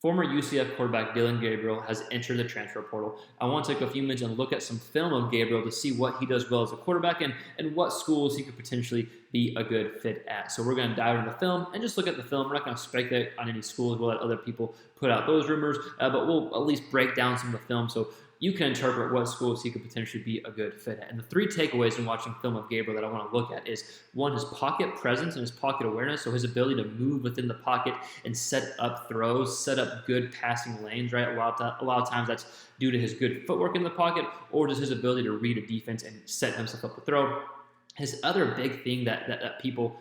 Former UCF quarterback Dillon Gabriel has entered the transfer portal. I want to take a few minutes and look at some film of Gabriel to see what he does well as a quarterback and what schools he could potentially be a good fit at. So we're going to dive into the film and just look at the film. We're not going to speculate on any schools. We'll let other people put out those rumors, but we'll at least break down some of the film so you can interpret what schools he could potentially be a good fit at. And the three takeaways in watching film of Gabriel that I want to look at is, one, his pocket presence and his pocket awareness, so his ability to move within the pocket and set up throws, set up good passing lanes, right? A lot of times that's due to his good footwork in the pocket or just his ability to read a defense and set himself up to throw. His other big thing that people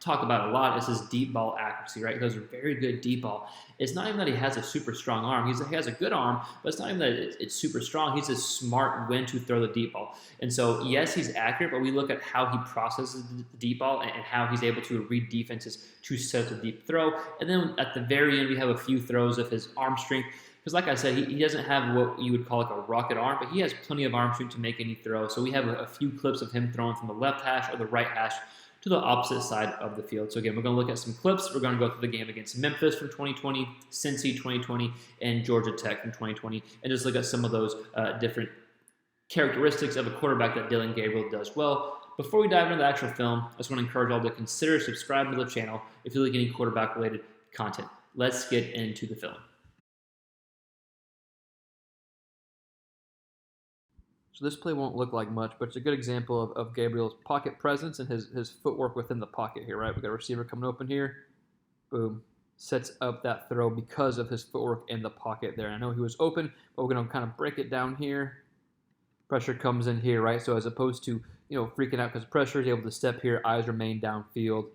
talk about a lot is his deep ball accuracy, right? He does a very good deep ball. It's not even that he has a super strong arm. He has a good arm, but it's not even that it's super strong. He's just smart when to throw the deep ball. And so, yes, he's accurate, but we look at how he processes the deep ball and how he's able to read defenses to set a deep throw. And then at the very end, we have a few throws of his arm strength. Because like I said, he doesn't have what you would call like a rocket arm, but he has plenty of arm strength to make any throw. So we have a few clips of him throwing from the left hash or the right hash to the opposite side of the field. So again, we're going to look at some clips. We're going to go through the game against Memphis from 2020, Cincy 2020, and Georgia Tech from 2020, and just look at some of those different characteristics of a quarterback that Dillon Gabriel does well. Before we dive into the actual film, I just want to encourage all to consider subscribing to the channel if you like any quarterback-related content. Let's get into the film. So this play won't look like much, but it's a good example of Gabriel's pocket presence and his footwork within the pocket here, right? We got a receiver coming open here. Boom. Sets up that throw because of his footwork in the pocket there. I know he was open, but we're going to kind of break it down here. Pressure comes in here, right? So as opposed to, freaking out because of pressure, he's able to step here, eyes remain downfield,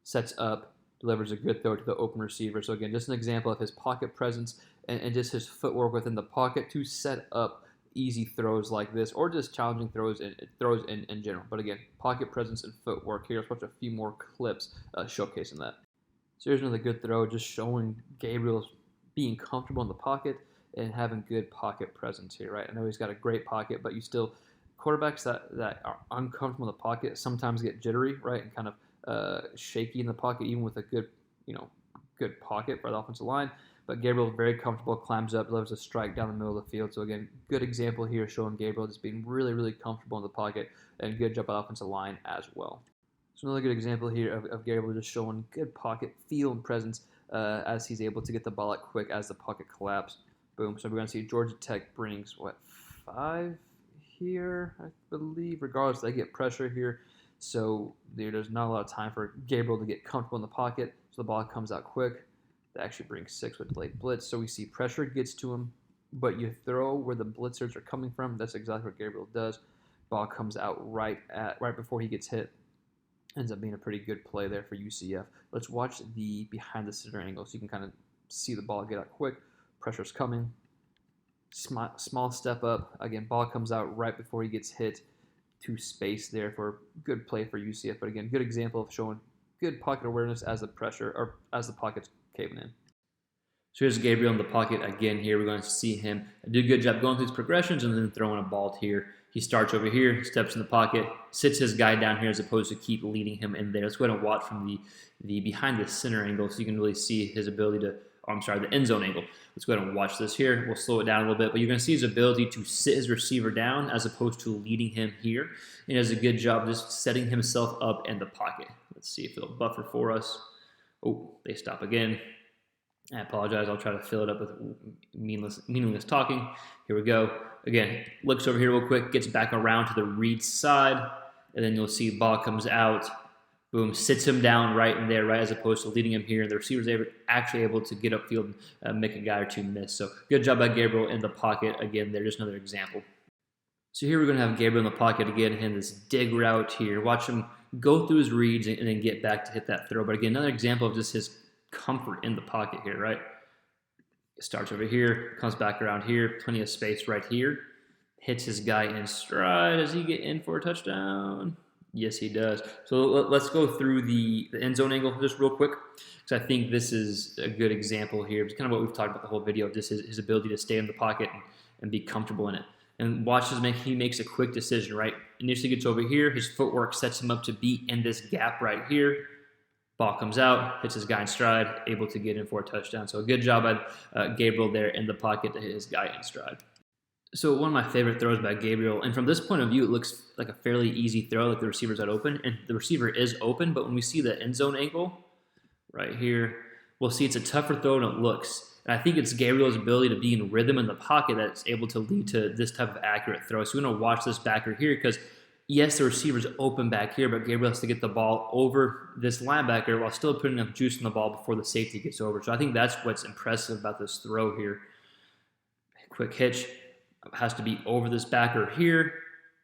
sets up, delivers a good throw to the open receiver. So again, just an example of his pocket presence and just his footwork within the pocket to set up easy throws like this, or just challenging throws in general. But again, pocket presence and footwork here. Let's watch a few more clips showcasing that. So here's another good throw, just showing Gabriel's being comfortable in the pocket and having good pocket presence here, right? I know he's got a great pocket, but you still, quarterbacks that are uncomfortable in the pocket sometimes get jittery, right, and kind of shaky in the pocket, even with a good, good pocket for the offensive line. But Gabriel very comfortable, climbs up, delivers a strike down the middle of the field. So again, good example here showing Gabriel just being really, really comfortable in the pocket and good job by the offensive line as well. So another good example here of Gabriel just showing good pocket feel and presence as he's able to get the ball out quick as the pocket collapses. Boom. So we're going to see Georgia Tech brings, 5 here, I believe. Regardless, they get pressure here. So there's not a lot of time for Gabriel to get comfortable in the pocket. So the ball comes out quick. That actually brings 6 with delayed blitz. So we see pressure gets to him, but you throw where the blitzers are coming from. That's exactly what Gabriel does. Ball comes out right before he gets hit. Ends up being a pretty good play there for UCF. Let's watch the behind the center angle so you can kind of see the ball get out quick. Pressure's coming. Small step up. Again, ball comes out right before he gets hit to space there for a good play for UCF. But again, good example of showing good pocket awareness as the pocket's caving in. So here's Gabriel in the pocket again here. We're going to see him do a good job going through his progressions and then throwing a ball here. He starts over here, steps in the pocket, sits his guy down here as opposed to keep leading him in there. Let's go ahead and watch from the behind the center angle so you can really see his ability to, the end zone angle. Let's go ahead and watch this here. We'll slow it down a little bit, but you're going to see his ability to sit his receiver down as opposed to leading him here. And he does a good job just setting himself up in the pocket. Let's see if it'll buffer for us. Oh, they stop again. I apologize. I'll try to fill it up with meaningless talking. Here we go. Again, looks over here real quick, gets back around to the read side, and then you'll see the ball comes out. Boom, sits him down right in there, right, as opposed to leading him here. And the receiver's actually able to get upfield and make a guy or two miss. So good job by Gabriel in the pocket. Again, there's just another example. So here we're going to have Gabriel in the pocket again, and this dig route here. Watch him go through his reads and then get back to hit that throw. But again, another example of just his comfort in the pocket here, right? It starts over here, comes back around here, plenty of space right here. Hits his guy in stride. Does he get in for a touchdown? Yes, he does. So let's go through the end zone angle just real quick, because I think this is a good example here. It's kind of what we've talked about the whole video, just his ability to stay in the pocket and be comfortable in it. And watch he makes a quick decision, right? Initially gets over here. His footwork sets him up to be in this gap right here. Ball comes out, hits his guy in stride, able to get in for a touchdown. So a good job by Gabriel there in the pocket to hit his guy in stride. So one of my favorite throws by Gabriel, and from this point of view, it looks like a fairly easy throw, like the receiver's not open, and the receiver is open, but when we see the end zone angle right here, we'll see it's a tougher throw than it looks. And I think it's Gabriel's ability to be in rhythm in the pocket that's able to lead to this type of accurate throw. So we're going to watch this backer here because, yes, the receiver's open back here, but Gabriel has to get the ball over this linebacker while still putting enough juice in the ball before the safety gets over. So I think that's what's impressive about this throw here. Quick hitch. Has to be over this backer here.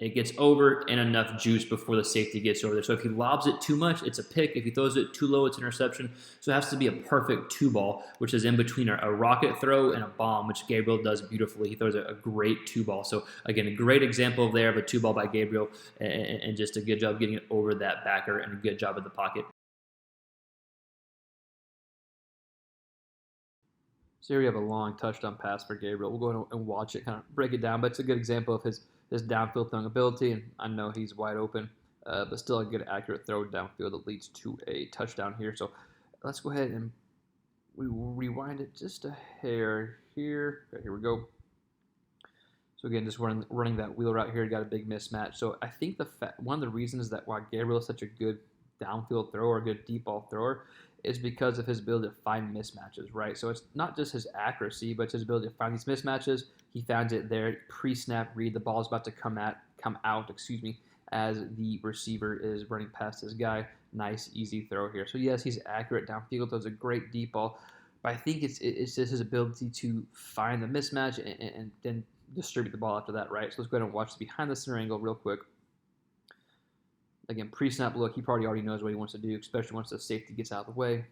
It gets over and enough juice before the safety gets over there. So if he lobs it too much, it's a pick. If he throws it too low, it's an interception. So it has to be a perfect two ball, which is in between a rocket throw and a bomb, which Gabriel does beautifully. He throws a great two ball. So again, a great example there of a two ball by Gabriel, and just a good job getting it over that backer and a good job in the pocket. So here we have a long touchdown pass for Gabriel. We'll go ahead and watch it, kind of break it down, but it's a good example of his downfield throwing ability, and I know he's wide open, but still a good accurate throw downfield that leads to a touchdown here. So let's go ahead and we will rewind it just a hair here. Okay, here we go. So again, just running that wheel route here, got a big mismatch. So I think one of the reasons that why Gabriel is such a good downfield thrower, a good deep ball thrower, is because of his ability to find mismatches, right? So it's not just his accuracy, but his ability to find these mismatches. He found it there, pre-snap read, the ball is about to come out, as the receiver is running past his guy. Nice, easy throw here. So yes, he's accurate downfield, throws a great deep ball, but I think it's just his ability to find the mismatch and then distribute the ball after that, right? So let's go ahead and watch the behind the center angle real quick. Again, pre-snap look, he probably already knows what he wants to do, especially once the safety gets out of the way.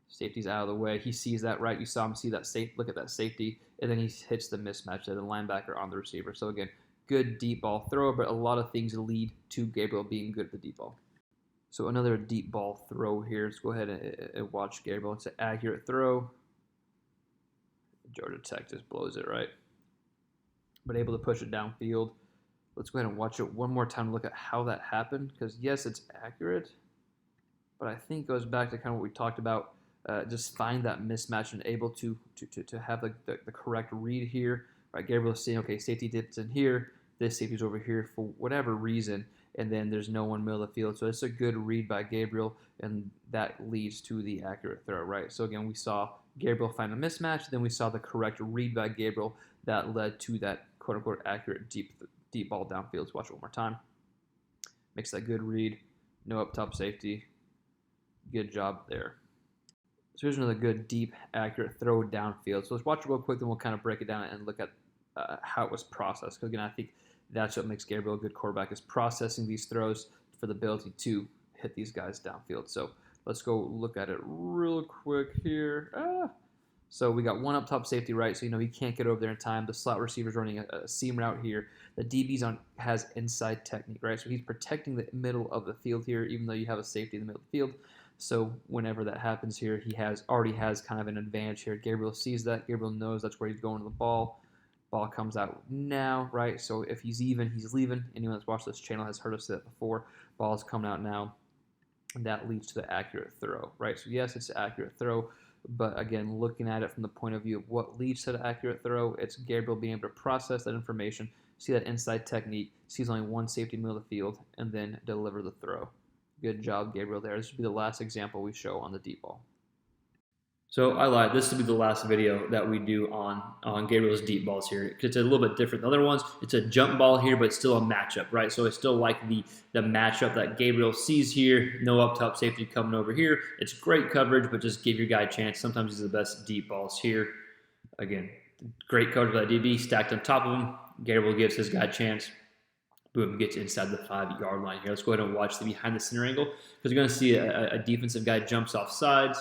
Safety's out of the way. He sees that, right? You saw him see that look at that safety, and then he hits the mismatch at the linebacker on the receiver. So again, good deep ball throw, but a lot of things lead to Gabriel being good at the deep ball. So another deep ball throw here. Let's go ahead and watch Gabriel. It's an accurate throw. Georgia Tech just blows it, right? But able to push it downfield. Let's go ahead and watch it one more time to look at how that happened. Because, yes, it's accurate, but I think it goes back to kind of what we talked about. Just find that mismatch and able to have the correct read here. Right, Gabriel's saying, okay, safety dips in here. This safety's over here for whatever reason. And then there's no one middle of the field. So it's a good read by Gabriel, and that leads to the accurate throw, right? So, again, we saw Gabriel find a mismatch. Then we saw the correct read by Gabriel that led to that quote-unquote accurate deep ball downfield. Let's watch it one more time. Makes that good read. No up top safety. Good job there. So here's another good, deep, accurate throw downfield. So let's watch it real quick, then we'll kind of break it down and look at how it was processed. Because, again, I think that's what makes Gabriel a good quarterback, is processing these throws for the ability to hit these guys downfield. So let's go look at it real quick here. So we got one up top safety, right? So, he can't get over there in time. The slot receiver's running a seam route here. The DB's has inside technique, right? So he's protecting the middle of the field here, even though you have a safety in the middle of the field. So whenever that happens here, he already has kind of an advantage here. Gabriel sees that. Gabriel knows that's where he's going to the ball. Ball comes out now, right? So if he's even, he's leaving. Anyone that's watched this channel has heard us say that before. Ball's coming out now. And that leads to the accurate throw, right? So yes, it's an accurate throw. But again, looking at it from the point of view of what leads to the accurate throw, it's Gabriel being able to process that information, see that inside technique, sees only one safety in the middle of the field, and then deliver the throw. Good job, Gabriel, there. This will be the last example we show on the deep ball. So I lied. This will be the last video that we do on Gabriel's deep balls here. It's a little bit different than other ones. It's a jump ball here, but it's still a matchup, right? So it's still like the matchup that Gabriel sees here. No up top safety coming over here. It's great coverage, but just give your guy a chance. Sometimes he's the best deep balls here. Again, great coverage by DB, stacked on top of him. Gabriel gives his guy a chance. Boom, gets inside the 5-yard line here. Let's go ahead and watch the behind the center angle, because you're going to see a defensive guy jumps off sides.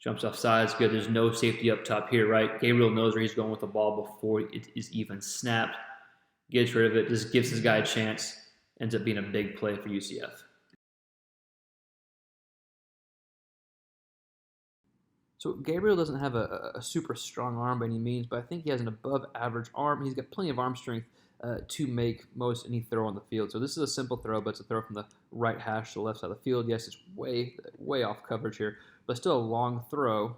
Jumps off sides, good. There's no safety up top here, right? Gabriel knows where he's going with the ball before it is even snapped. Gets rid of it, just gives his guy a chance. Ends up being a big play for UCF. So Gabriel doesn't have a super strong arm by any means, but I think he has an above average arm. He's got plenty of arm strength to make most any throw on the field. So this is a simple throw, but it's a throw from the right hash to the left side of the field. Yes, it's way off coverage here, but still a long throw.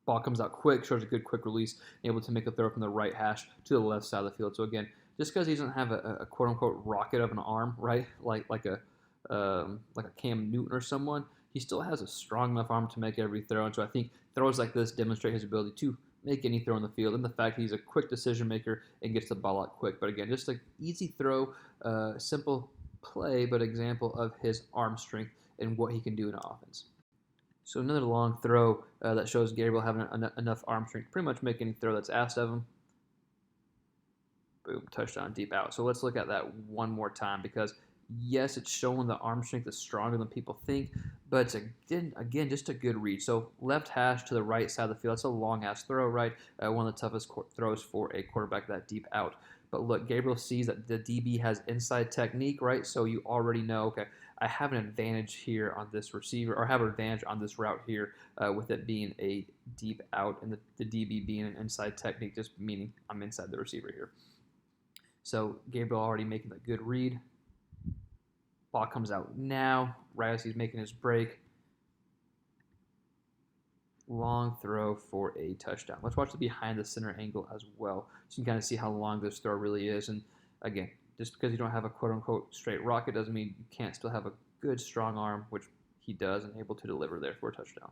Ball comes out quick, shows a good quick release, able to make a throw from the right hash to the left side of the field. So again, just because he doesn't have a quote unquote rocket of an arm, right, like a Cam Newton or someone, he still has a strong enough arm to make every throw. And so I think throws like this demonstrate his ability to make any throw on the field, and the fact he's a quick decision maker and gets the ball out quick. But again, just an easy throw, simple play, but example of his arm strength and what he can do in offense. So another long throw that shows Gabriel having enough arm strength to pretty much make any throw that's asked of him. Boom, touchdown, deep out. So let's look at that one more time, because yes, it's showing the arm strength is stronger than people think, but it's again just a good read. So left hash to the right side of the field. That's a long ass throw, right? One of the toughest throws for a quarterback that deep out. But look, Gabriel sees that the DB has inside technique, right? So you already know, okay, I have an advantage here on this receiver, or have an advantage on this route here with it being a deep out and the DB being an inside technique, just meaning I'm inside the receiver here. So Gabriel already making a good read. Ball comes out now, right as he's making his break. Long throw for a touchdown. Let's watch the behind the center angle as well, so you can kind of see how long this throw really is. And again, just because you don't have a quote-unquote straight rocket doesn't mean you can't still have a good, strong arm, which he does, and able to deliver there for a touchdown.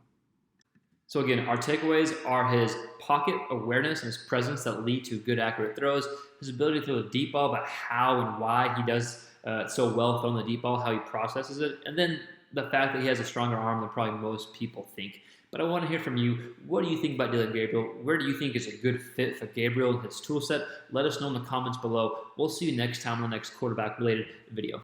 So again, our takeaways are his pocket awareness and his presence that lead to good, accurate throws, his ability to throw the deep ball, but how and why he does so well throwing the deep ball, how he processes it, and then the fact that he has a stronger arm than probably most people think. But I want to hear from you. What do you think about Dillon Gabriel? Where do you think is a good fit for Gabriel and his tool set? Let us know in the comments below. We'll see you next time on the next quarterback-related video.